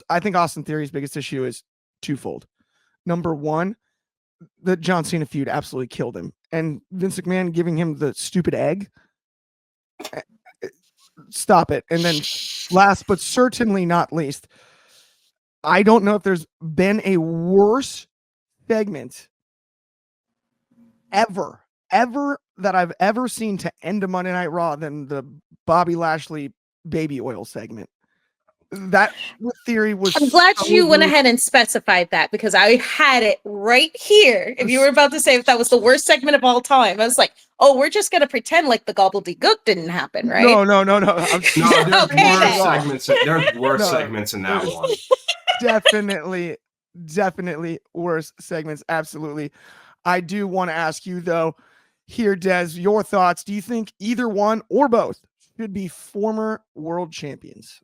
I think Austin Theory's biggest issue is twofold. Number one, the John Cena feud absolutely killed him. And Vince McMahon giving him the stupid egg. Stop it. And then last but certainly not least, I don't know if there's been a worse segment ever that I've ever seen to end a Monday Night Raw than the Bobby Lashley baby oil segment. That Theory was. I'm glad you went ahead and specified that, because I had it right here. If you were about to say if that was the worst segment of all time, I was like, oh, we're just going to pretend like the gobbledygook didn't happen, right? No. There's worse segments in that one. Definitely worse segments. Absolutely. I do want to ask you, though, here, Des, your thoughts. Do you think either one or both should be former world champions?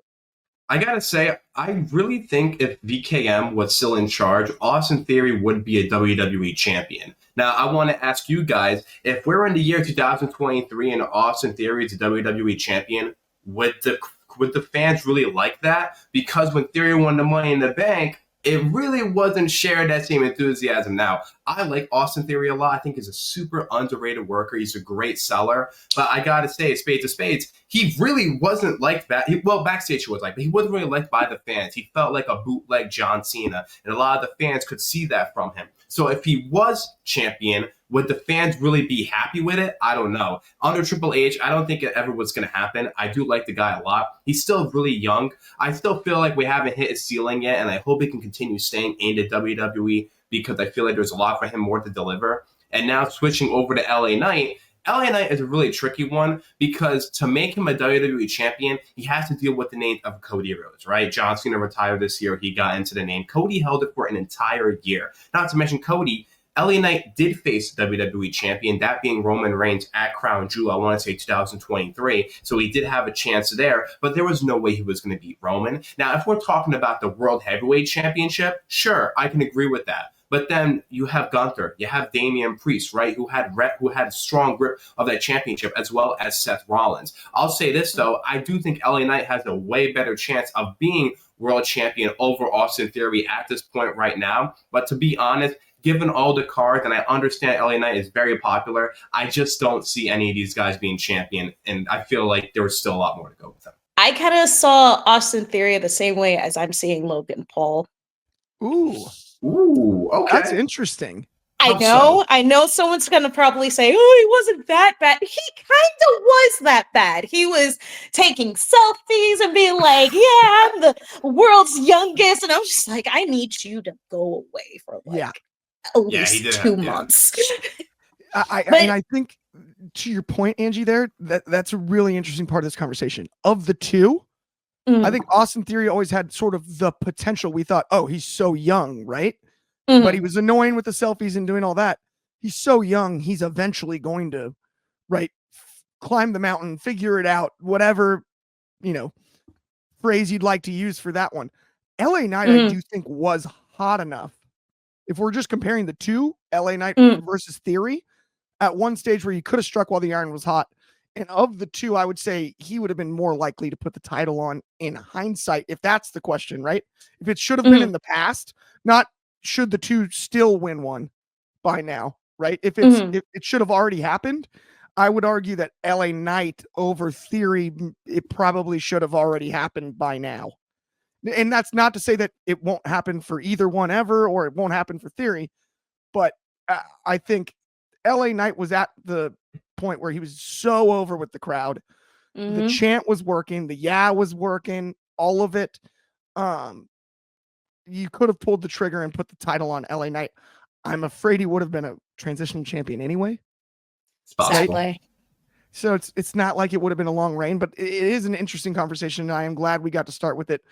I gotta say, I really think if VKM was still in charge, Austin Theory would be a WWE champion. Now, I want to ask you guys, if we're in the year 2023 and Austin Theory is a WWE champion, would the fans really like that? Because when Theory won the Money in the Bank, it really wasn't shared that same enthusiasm. Now, I like Austin Theory a lot. I think he's a super underrated worker. He's a great seller. But I got to say, spades to spades, he really wasn't liked that. Well, backstage he was like, but he wasn't really liked by the fans. He felt like a bootleg John Cena. And a lot of the fans could see that from him. So if he was champion, would the fans really be happy with it? I don't know. Under Triple H, I don't think it ever was going to happen. I do like the guy a lot. He's still really young. I still feel like we haven't hit his ceiling yet, and I hope he can continue staying in the WWE because I feel like there's a lot for him more to deliver. And now switching over to LA Knight is a really tricky one because to make him a WWE champion, he has to deal with the name of Cody Rhodes, right? John Cena retired this year. He got into the name. Cody held it for an entire year. Not to mention Cody, LA Knight did face the WWE champion, that being Roman Reigns at Crown Jewel, I want to say 2023. So he did have a chance there, but there was no way he was going to beat Roman. Now, if we're talking about the World Heavyweight Championship, sure, I can agree with that. But then you have Gunther, you have Damian Priest, right, who had a strong grip of that championship, as well as Seth Rollins. I'll say this, though. I do think LA Knight has a way better chance of being world champion over Austin Theory at this point right now. But to be honest, given all the cards, and I understand LA Knight is very popular, I just don't see any of these guys being champion, and I feel like there was still a lot more to go with them. I kind of saw Austin Theory the same way as I'm seeing Logan Paul. Ooh, okay. That's interesting. I know someone's going to probably say, oh, he wasn't that bad. He kind of was that bad. He was taking selfies and being like, yeah, I'm the world's youngest. And I was just like, I need you to go away for at least 2 months. I think to your point, Angie, that's a really interesting part of this conversation. Of the two, I think Austin Theory always had sort of the potential. We thought, oh, he's so young, right? But he was annoying with the selfies and doing all that. He's so young. He's eventually going to, climb the mountain, figure it out, whatever, phrase you'd like to use for that one. LA Knight, I do think, was hot enough. If we're just comparing the two, LA Knight versus Theory, at one stage where you could have struck while the iron was hot. And of the two, I would say he would have been more likely to put the title on in hindsight, if that's the question, right? If it should have been in the past, not should the two still win one by now, right? If it should have already happened, I would argue that LA Knight over Theory, it probably should have already happened by now. And that's not to say that it won't happen for either one ever, or it won't happen for Theory, but I think LA Knight was at the point where he was so over with the crowd. The chant was working, the was working, all of it. You could have pulled the trigger and put the title on LA Knight. I'm afraid he would have been a transition champion anyway. Exactly. So it's not like it would have been a long reign, but it is an interesting conversation, and I am glad we got to start with it